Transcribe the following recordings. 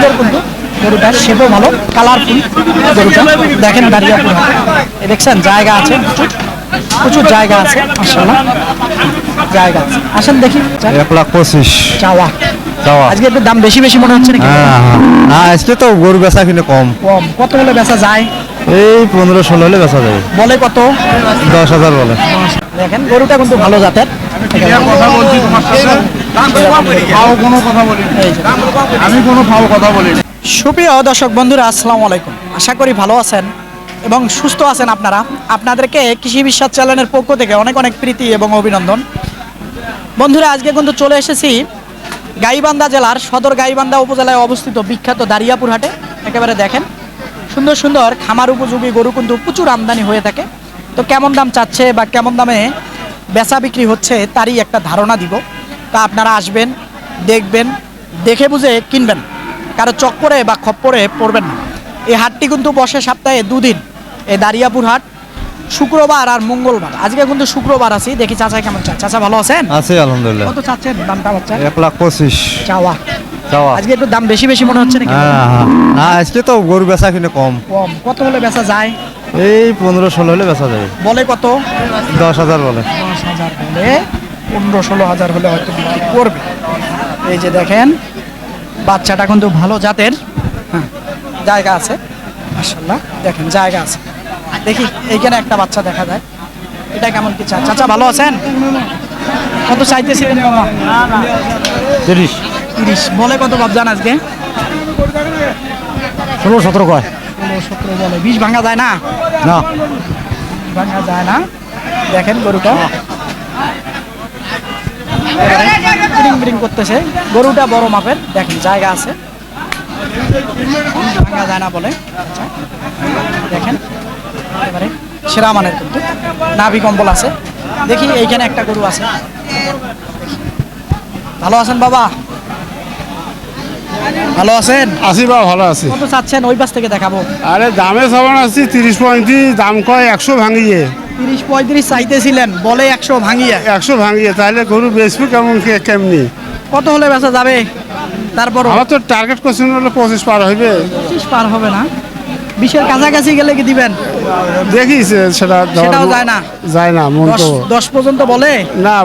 সুন্দর কিন্তু গরুটা, শেপও ভালো, কালারফুল গরুটা। দেখেন দাঁড়িয়াপুর হাটে দেখছেন জায়গা আছে, প্রচুর প্রচুর জায়গা আছে, মাশাআল্লাহ জায়গা আছে। আসেন দেখি। 1,25,000 চাওয়া চাওয়া। আজকে একটু দাম বেশি বেশি মনে হচ্ছে নাকি? না আজকে তো গরু বেচা কিনে কম। কম কত হলে বেচা যায়? এই 15-16 হলে বেচা যাবে। বলে কত? 10,000 বলে। দেখেন গরুটা কিন্তু ভালো জাতের। কথা বলছি তোমার সাথে, ফাও কোনো কথা বলিনি, আমি কোনো ফাও কথা বলিনি। সুপ্রিয় দর্শক বন্ধুরা, আসসালামু আলাইকুম। আশা করি ভালো আছেন এবং সুস্থ আছেন আপনারা। আপনাদেরকে কৃষি বিশ্বাস চ্যানেলের পক্ষ থেকে অনেক অনেক প্রীতি এবং অভিনন্দন। বন্ধুরা, আজকে কিন্তু চলে এসেছি গাইবান্ধা জেলার সদর গাইবান্ধা উপজেলায় অবস্থিত বিখ্যাত দাঁড়িয়াপুর হাটে। একেবারে দেখেন সুন্দর সুন্দর খামার উপযোগী গরু কিন্তু প্রচুর আমদানি হয়ে থাকে। তো কেমন দাম চাচ্ছে বা কেমন দামে বেচা বিক্রি হচ্ছে তারই একটা ধারণা দিব। তা আপনারা আসবেন, দেখবেন, দেখে বুঝে কিনবেন, কারো চক্করে বা খপ্পরে পড়বেন না। এই হাটটি কিন্তু বসে সপ্তাহে 2 দিন। এই দাঁড়িয়াপুর হাট শুক্রবার আর মঙ্গলবার। আজকে কিন্তু শুক্রবার আছি, দেখি চাচা কেমন চায়। চাচা ভালো আছেন? আছে আলহামদুলিল্লাহ। কত চাচ্ছেন দামটা? বাচ্চা 1,25,000 চাওয়া। চাওয়া। আজকে একটু দাম বেশি বেশি মনে হচ্ছে নাকি? না আজকে তো গরু বেচা কিনে কম। কম কত হলে বেচা যায়? এই 15-16 হলে বেচা যাবে। বলে কত? 10,000 বলে। 10,000 বলে, 15-16,000 হলে হয়তো বিক্রি করবে। এই যে দেখেন বাচ্চাটা কিন্তু ভালো জাতের। হ্যাঁ, জায়গা আছে মাশাআল্লাহ। দেখেন জায়গা আছে। দেখি এইখানে একটা বাচ্চা দেখা যায়। এটা কেমন কি চান? চাচা ভালো আছেন? কত চাইতেছিলেন মামা? 30 বলে কত বাবজান আজকে? 16-17 কয়। 16-17 বলে। 20 ভাঙা যায় না? না 20 ভাঙা যায় না। দেখেন গরুটা ব্রিং ব্রিং করতেছে। গরুটা বড় মাপের। দেখেন জায়গা আছে, ভাঙা যায় না বলে। আচ্ছা, দেখেন এবারে সেরা মানের কিন্তু নাভি কম্বল আছে। দেখি এইখানে একটা গরু আছে। ভালো আছেন বাবা? ভালো আছেন? আসি বা ভালো আছি। কত চাচ্ছেন? ওই পাশ থেকে দেখাবো। আরে দামে সবান আছি 30-35, দাম কয় 100 ভাঙিয়ে। 30-35 চাইতেছিলেন, বলে 100 ভাঙিয়ে। 100 ভাঙিয়ে, তাহলে গরু বেচবি কেমন কেমনি? কত হলে বেচা যাবে? তারপর আমার তো টার্গেট কোশ্চেন হলো 25 পার হইবে। 25 পার হবে না? 20-এর কাছাকাছি গেলে কি দিবেন? দেখিস সেটা সেটাও যায় না। যায় না মন তো 10 পর্যন্ত বলে না।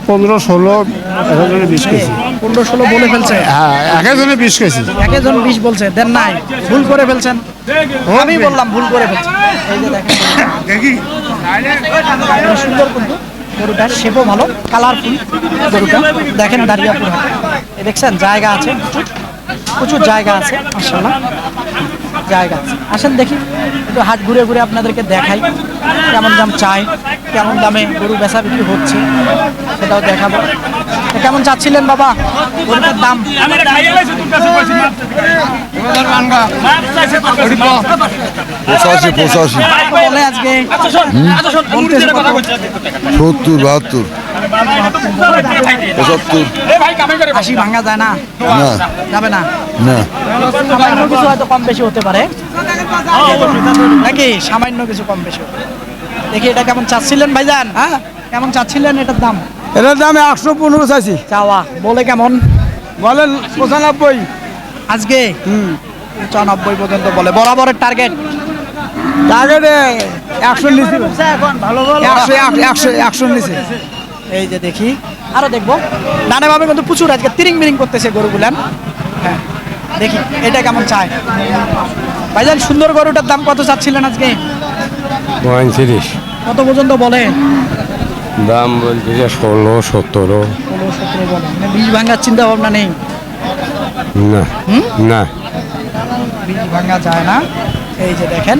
15-16 একজনে 20 কেজি। 15-16 বলে ফেলছে। হ্যাঁ, একজনে 20 কেজি। একজন 20 বলছে, দেন নাই, ভুল করে ফেলছেন। আমি বললাম ভুল করে ফেলছেন। এই যে দেখেন দেখি সুন্দর কিন্তু গরুটা, শেপও ভালো, কালারফুল গরুটা। দেখেন দাঁড়িয়াপুর হাটে এই দেখছেন জায়গা আছে, প্রচুর প্রচুর জায়গা আছে মাশাআল্লাহ জায়গা আছে। আসেন দেখি একটু হাট ঘুরে ঘুরে আপনাদেরকে দেখাই কেমন দাম চাই, কেমন দামে গরু বেচা বিক্রি হচ্ছে সেটাও দেখাবো। তো কেমন চাচ্ছিলেন বাবা গরুটার দাম? বলে আজকে 70, 72, 75। 80 ভাঙা যায় না? না যাবে না? না সামান্য কিছু হয়তো কম বেশি হতে পারে নাকি? সামান্য কিছু কম বেশি হতে পারে। দেখি এটা কেমন চাচ্ছিলেন ভাইজান? হ্যাঁ, কেমন চাচ্ছিলেন এটার দাম? এটার দাম 115 চাইছি। চাওয়া বলে কেমন? বলেন 95। আজকে 95 পর্যন্ত বলে। বরাবরের টার্গেট টার্গেটে 100 নিচে। ভালো ভালো 100 নিচে। এই যে দেখি আরো দেখবো। ডানে ভাবে কিন্তু প্রচুর আজকে তিরিং বিরিং করতেছে গরুগুলান। হ্যাঁ, দেখি এটা কেমন চায় ভাইজান? সুন্দর গরুটার দাম কত চাচ্ছিলেন আজকে? 35। কত পর্যন্ত বলে? দাম বলছে 16-17। 16-17 বলে। মানে 20 ভাঙার চিন্তা ভাবনা নেই? না না 20 ভাঙা যায় না। এই যে দেখেন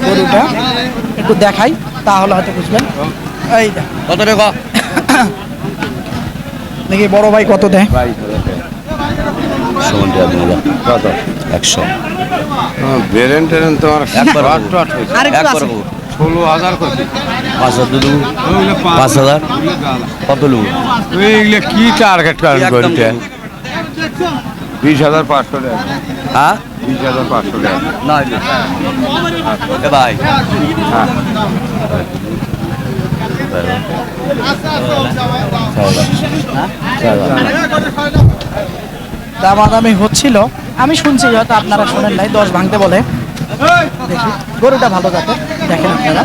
গরুটা একটু দেখাই, তাহলে হয়তো বুঝবেন। এই দেখ কত টাকা? দেখি বড় ভাই কত দেয়। কত? 100। বেরেন টেরেন তোমার আরেকটু আছে। 16,000 কত? 5,000 দেবো। 5,000 কত নেবো? এগুলো কি টার্গেট করেন গরুটা? 20,500 টাকা। হ্যাঁ 20,500 টাকা। না এ ভাই হ্যাঁ দামাদামি হচ্ছিল আমি শুনছি হয়তো আপনারা শোনেন নাই, 10 ভাঙতে বলে। দেখি গরুটা ভালো জাতের, দেখেন আপনারা।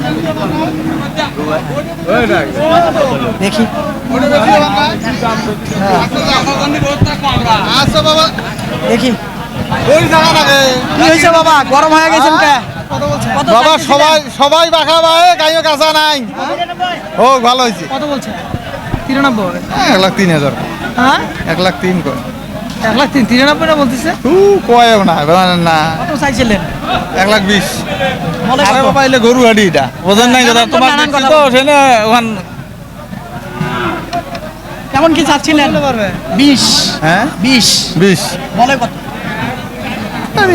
দেখি দেখি কি হয়েছে বাবা, গরম হয়ে গেছেন কে? কত বাবা চাচ্ছিলেন? সবাই বাঁকা ভাই গাইও কাঁচা নাই ও ভালো হয়েছে কত বলছে? 93। 1,03,000 হ্যাঁ 1,03,000 কয় 1,93,000 না বলতেছে। কয় না জানেন না কত চাইছিলেন? 1,20,000 বলে আরে কত? বাবা এলে গরু হাডি এটা বোঝেন নাই কথা নানান তোমার নানান দেখছি কথা তো বলে। সেনে ওখান কেমন কি চাচ্ছিলেন? 20। হ্যাঁ 20 20 বলে কত?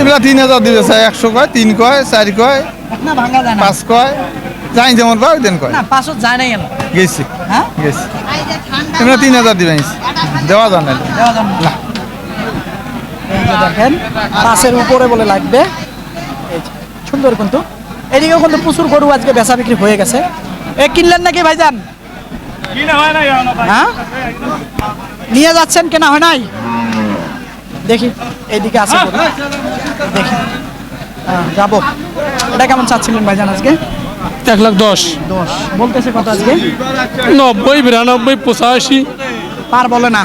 এগুলা 3,000 দিবে স্যার 100 কয় 3 কয় 4 কয় না ভাঙা যায় না। 5 কয় যাই যেমন কয় দেন কয় না 500 যায় না কেন? গেছি হ্যাঁ গেছি এগুলা 3,000 দিবেন দেওয়া যান না দেওয়া যাবে না। এই যে দেখেন পাশের উপরে বলে লাগবে। এই যে, সুন্দর কিন্তু এদিকেও কিন্তু প্রচুর গরু আজকে বেচা বিক্রি হয়ে গেছে। এ কিনলেন নাকি ভাইজান? হ্যাঁ নিয়ে যাচ্ছেন, কেনা হয় নাই? দেখি এইদিকে আছে গরু। দেখি হ্যাঁ যাবো। এটা কেমন চাচ্ছিলেন ভাইজান আজকে? 1,10,000 10 বলতেছে কত আজকে? 90 92 85 পার বলে না,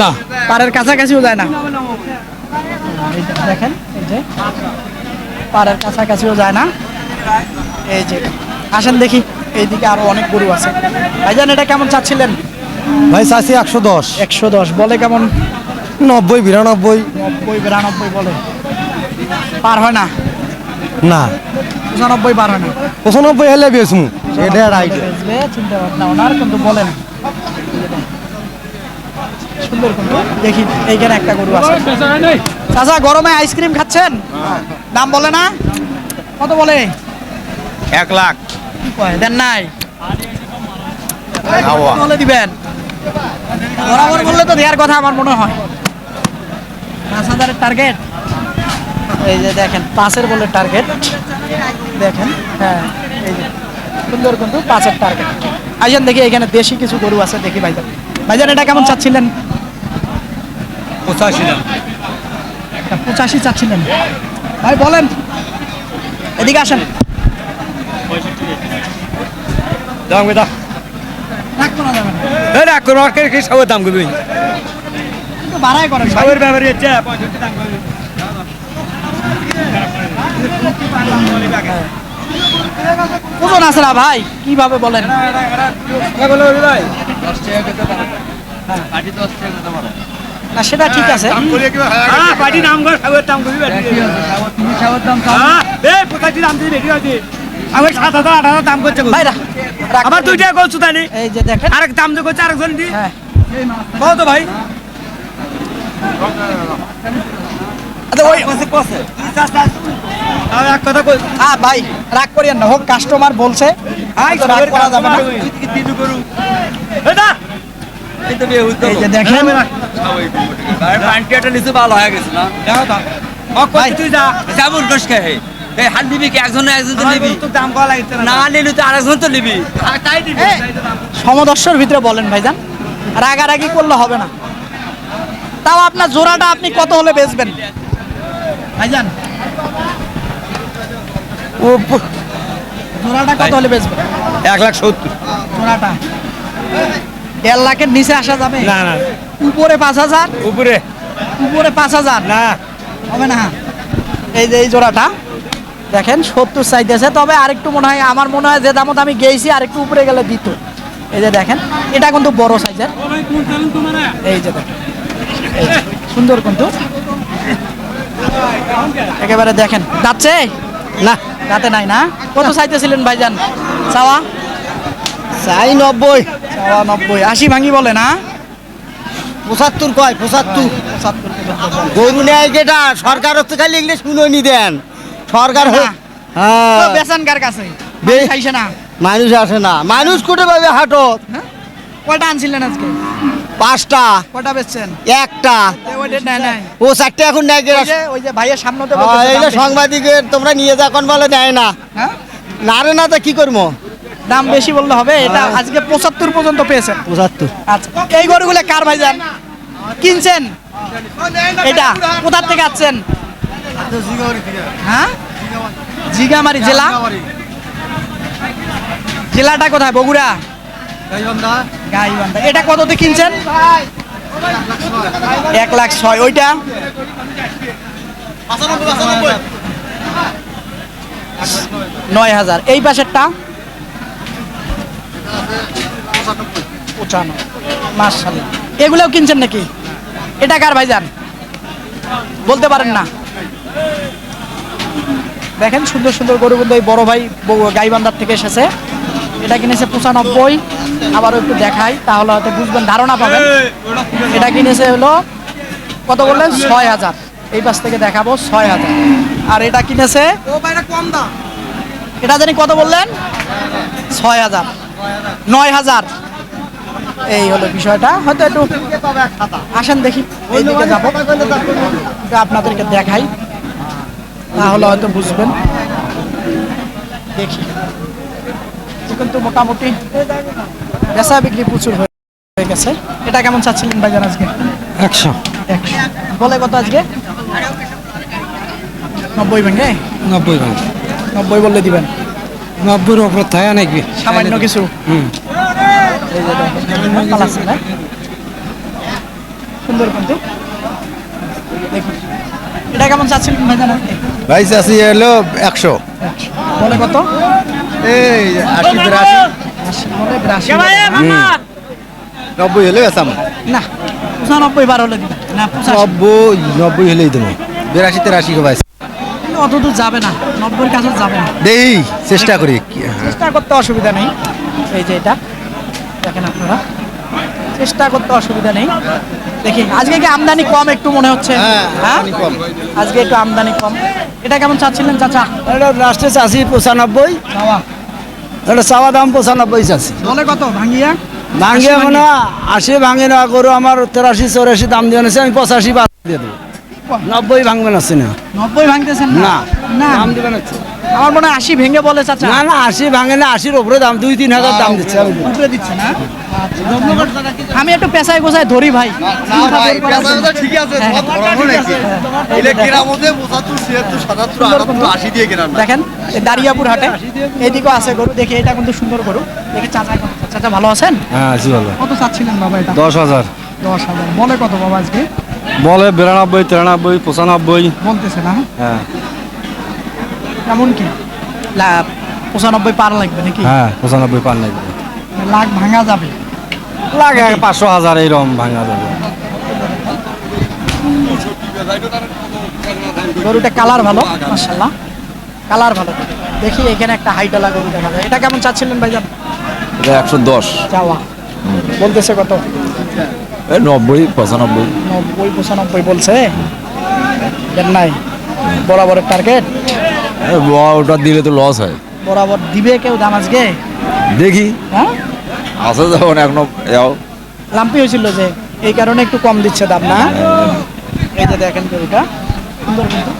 না পারের কাছাকাছিও যায় না। এই যে দেখেন এই যে পারের কাছাকাছিও যায় না। এই যে আসেন দেখি এইদিকে আরো অনেক গরু আছে। ভাইজান এটা কেমন চাচ্ছিলেন? ভাই চাষি 110 110 বলে কেমন? 90 92 90 92 বলে, পার হয় না। না 95 পার হয় না। 95 হলে বেসমু এটা রাইট বেচবে, চিন্তা ভাবনা ওনার কিন্তু বলে না। সুন্দর কিন্তু দেখি এইখানে একটা গরু আছে। চাচা গরমে আইসক্রিম খাচ্ছেন? দাম বলে না? কত বলে? 1 লাখ কি কয় দেন নাই? কত বলে দিবেন? বরাবর বললে তো দেওয়ার কথা আমার মনে হয়। 5,000-এর টার্গেট। এই যে দেখেন 5-এর বলে টার্গেট দেখেন। হ্যাঁ এই যে সুন্দর কিন্তু 5-এর টার্গেট। আইজান দেখি এখানে দেশি কিছু গরু আছে, দেখি ভাইজান। ভাইজান এটা কেমন চাচ্ছিলেন? 85 চাচ্ছিলেন। ভাই বলেন, এদিকে আসেন। রাগ করা যাবে না। একটু বাড়াই করেন ভাই। ওজন আছে না ভাই, কিভাবে বলেন? না সেটা ঠিক আছে। ভাই রাখ, রাখ। আমার দুইটা কইছো তানি এই যে দেখেন আরেক দাম যে কইছে আরেকজন দি হ্যাঁ কত ভাই আচ্ছা ওই আর এক কথা কই ভাই রাগ করিয়েন না, হোক কাস্টমার বলছে। তো রাগ করা যাবে না। এটা এই যে দেখেন পান্টিয়াটা নিচে ভালো হয়ে গেছে না ভাই, তুই যা যেমন গোস খাই এই হাত নিবি কি একজন তো নিবি তো দাম করা লাগছে না নিলে তো আরেকজন তো নিবি তাই দিবি এই, সমদর্শর ভিতরে বলেন ভাইজান, রাগারাগি করলে হবে না। তাও আপনার জোড়াটা আপনি কত হলে বেচবেন ভাইজান? জোড়াটা কত হলে বেচবেন? 1,70,000 জোড়াটা 1.5 লাখের নিচে আসা যাবে? না না উপরে 5,000? উপরে উপরে 5,000 না হবে না। এই যে এই জোড়াটা দেখেন 70 চাইতেছে, তবে আরেকটু মনে হয়, আমার মনে হয় যে দামত আমি গেছি আরেকটু উপরে গেলে দিত। এই যে দেখেন এটা কিন্তু বড় সাইজের। এই যে দেখেন এই যে, সুন্দর কিন্তু একেবারে দেখেন। যাচ্ছে না দাঁতে নাই না? কত চাইতেছিলেন ভাইজান? চাওয়া চাই 90 চাওয়া 90, 80 ভাঙি বলে না? 75 কয় 75 75 পর্যন্ত বলে। গরু নেয় কেটা সরকার হচ্ছে খালি ইংলিশ শুনোনি দেন সরকার না। হ্যাঁ তো বেচান কার কাছে? বে- খাইছে না? মানুষ আসে না মানুষ কোটে পাবে হাটত হ্যাঁ? কয়টা আনছিলেন আজকে? 5টা কয়টা বেচছেন? একটা ওইটা নেয় নাই। ও 4টা এখন নেয় কেটা ওই যে ভাইয়ের সামনেতে এইটা সাংবাদিকের তোমরা নিয়ে যা কোন বলে নেয় না হ্যাঁ না রে না তা কি করবো দাম বেশি বললে হবে। এটা আজকে 75 পর্যন্ত পেয়েছেন। 75 আচ্ছা এই গরুগুলো কার ভাইজান? কিনছেন এটা কোথা থেকে আসছেন? হ্যাঁ, জিগামারি জেলা। জেলাটা কোথায়? বগুড়া, গাইবান্ধা। এটা কততে কিনছেন? 1,06,000। ওইটা 9,000। এই পাশেরটা 95। মাশাআল্লাহ। এগুলোও কিনছেন নাকি? এটা কার ভাইজান? বলতে পারেন না। দেখেন সুন্দর সুন্দর গরু কিন্তু এই বড় ভাই গাইবান্ধার থেকে এসেছে। এটা কিনেছে 95। আবারও একটু দেখাই তাহলে হয়তো বুঝবেন, ধারণা পাবেন। এটা কিনেছে হলো কত বললেন? 6,000। এই পাশ থেকে দেখাবো 6,000। আর এটা কিনেছে এটা জানি কত বললেন? 6,000, 9,000। এই হলো বিষয়টা। হয়তো একটু আসেন দেখি, এইদিকে যাবো, এটা আপনাদেরকে দেখাই তাহলে হয়তো বুঝবেন। দেখি কিন্তু মোটামুটি বেচা বিক্রি প্রচুর হয়ে গেছে। এটা কেমন চাচ্ছিলেন ভাইজান আজকে? 100 বলে কত আজকে? 90 ভেঙে 90 ভাঙ 90 বললে দিবেন? 90-এর ওপর থাকে নাকি? সামান্য কিছু। হুম। এই যে দেখেন, ভালো আছে না? সুন্দর কিন্তু। দেখুন এটা কেমন চাচ্ছিলেন ভাইজান আজকে? ভাই চাষি এলো 100। বলে কত? এই 80 82 80 বলে 82। 90 হলে বেচাম। না 95 বার হলে দিবেন না? 85 90 হলেই দেবো। 82 83 ভাই অত দূর যাবে না, 90-এর কাছে যাবে না। দেই চেষ্টা করি। চেষ্টা করতে অসুবিধা নেই। এই যে এটা দেখেন আপনারা, চেষ্টা করতে অসুবিধা নেই। দেখি আজকে কি আমদানি কম একটু মনে হচ্ছে? হ্যাঁ, হ্যাঁ আমদানি কম। আজকে একটু আমদানি কম। এটা কেমন চাচ্ছিলেন চাচা? এটা লাস্টে চাষি 95। বাবা এটা চাওয়া দাম 95 চাষি। বলে কত ভাঙিয়া? ভাঙে মানে 80 ভাঙে না গরু আমার 83 84 দাম দিয়ে নিয়েছে, আমি 85 বাদ দিয়ে দেবো। 90 ভাঙবে না না। 90 ভাঙতেছেন না না? দাম দিবে না। আমার মনে হয় 80 ভেঙে বলে চাচা। না না 80 ভাঙে না, 80-র উপরে দাম 2-3 হাজার দাম দিচ্ছে। উপরে দিচ্ছে না? আমি একটু পেশায় গোছায় ধরি ভাই। ঠিকই আছে, হ্যাঁ, সব ধরানো ঠিক নাকি? আছে, হ্যাঁ, এই এলে দেখেন। কেনার মধ্যে 75 76 77 সুন্দর 78 কিন্তু। 80 দিয়ে কেনার না। দেখেন এই দারিয়াপুর হাটে এদিকেও আছে গরু। দেখি এটা কিন্তু সুন্দর গরু। দেখি চাচা কত? চাচা ভালো আছেন? হ্যাঁ আছি ভালো। কত চাচ্ছিলেন বাবা এটা? 10,000 10,000। বলে কত বাবা আজকে? বলে 92 93 95। বলতেছে না? হ্যাঁ কেমন কি 95 পার লাগবে নাকি? হ্যাঁ 95 পার লাগবে। লাখ ভাঙা যাবে? লাগে 500,000 এইরকম ভাঙা যাবে। গরুটা কালার ভালো, মাশাআল্লাহ কালার ভালো। দেখি এখানে একটা হাইটালা গরু দেখা যায়। এটা কেমন চাচ্ছিলেন ভাইজান? এটা 110। চাওয়া বলতেছে কত? 90 95। 90 95 বলছে। দেন নাই বরাবরের টার্গেট? ওটা দিলে তো লস হয়। বরাবর দিবে কেউ দাম আজকে? দেখি হ্যাঁ আছে যখন এখনো যাও। লাম্পি হয়েছিল যে এই কারণে একটু কম দিচ্ছে দাম না? এই যে দেখেন গরুটা সুন্দর কিন্তু।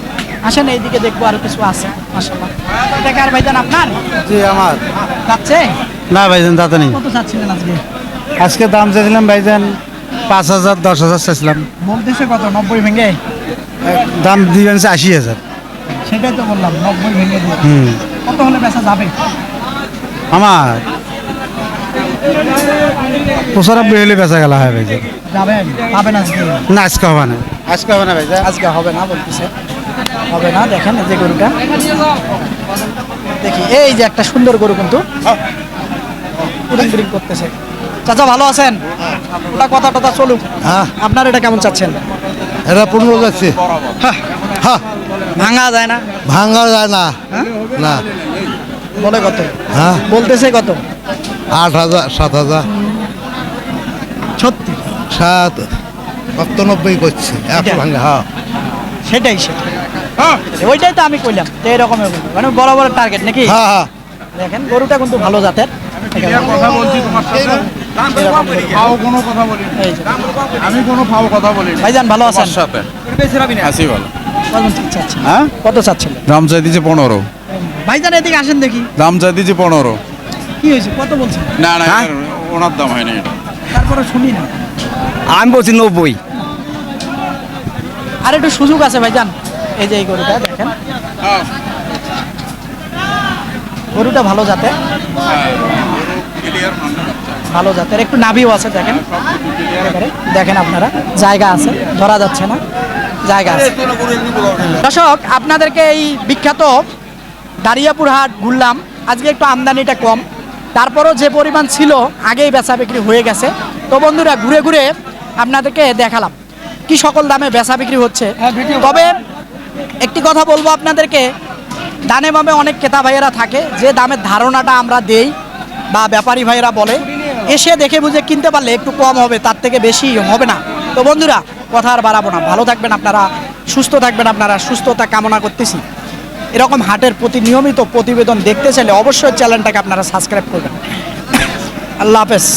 আসেন এইদিকে দেখবো আরো কিছু আছে মাশাআল্লাহ। এটা কার ভাইজান আপনার? জি আমার। যাচ্ছে? না ভাইজান দাদা নেই। কত চাচ্ছিলেন আজকে? আজকে দাম চাইছিলাম ভাইজান 5,000 10,000 চাইছিলাম। বলতেছে কত? 90 ভেঙে? দাম দিবেন 80,000। সেটাই তো বললাম 90 ভেঙে দিয়ে। হুম কত হলে বেচা যাবে? আমার 95 হলে বেচা গেলা হয় ভাইজান। যাবেন? পাবেন আজকে? না আজকে হবে না, আজকে হবে না ভাইজান। আজকে হবে না বলতেছে, হবে না। দেখেন এই যে গরুটা দেখি, এই যে একটা সুন্দর গরু কিন্তু উড়িং উড়িং করতেছে। চাচা ভালো আছেন? ওটা কথা টথা চলুক। হ্যাঁ আপনার এটা কেমন চাচ্ছেন? এটা 15 যাচ্ছে। হ্যাঁ ভাঙা যায় না? ভাঙা যায় না। না বলে কত? হ্যাঁ বলতেছে কত? 8,000 7,000 সত্যি? 97 করছে এত এটা? ভাঙা। হ্যাঁ সেটাই সেটাই ওইটাই তো আমি কইলাম যে এরকমের গরু, মানে বড় বড় টার্গেট নাকি? হ্যাঁ হ্যাঁ দেখেন গরুটা কিন্তু ভালো জাতের। কথা বলছি তোমার সাথে। ফাও কোনো কথা বলি এই যে আমি কোনো ফাও কথা বলি ভাইজান ভালো আছেন? সাথে আছি ভালো। কত ঠিক চাচ্ছেন? হ্যাঁ কত চাচ্ছিলেন? দাম চাই দিয়েছে 15। ভাইজান এদিকে আসেন দেখি, দাম চাই দিয়েছে 15। কি হয়েছে? কত বলছেন? না না ওনার দাম হয়নি এটা। তারপরে শুনি না। আমি বলছি 90। আর একটু সুযোগ আছে ভাইজান, এই যে এই গরুটা দেখেন, গরুটা ভালো জাতের, ভালো জাতের, একটু নাভিও আছে দেখেন, একেবারে দেখেন আপনারা, জায়গা আছে, ধরা যাচ্ছে না, জায়গা আছে। দর্শক, আপনাদেরকে এই বিখ্যাত দারিয়াপুর হাট ঘুরলাম, আজকে একটু আমদানিটা কম, তারপরও যে পরিমাণ ছিল আগেই বেচা বিক্রি হয়ে গেছে। তো বন্ধুরা, ঘুরে ঘুরে আপনাদেরকে দেখালাম কি সকল দামে বেচা বিক্রি হচ্ছে। তবে একটি কথা বলবো আপনাদেরকে, দানে বামে অনেক ক্রেতা ভাইয়েরা থাকে, যে দামের ধারণাটা আমরা দেই বা ব্যাপারী ভাইয়েরা বলে, এসে দেখে বুঝে কিনতে পারলে একটু কম হবে, তার থেকে বেশি হবে না। তো বন্ধুরা, কথা আর বাড়াবো না, ভালো থাকবেন আপনারা, সুস্থ থাকবেন আপনারা, সুস্থতা কামনা করতেছি। এরকম হাটের প্রতি নিয়মিত প্রতিবেদন দেখতে চাইলে অবশ্যই চ্যানেলটাকে আপনারা সাবস্ক্রাইব করবেন। আল্লাহ হাফেজ।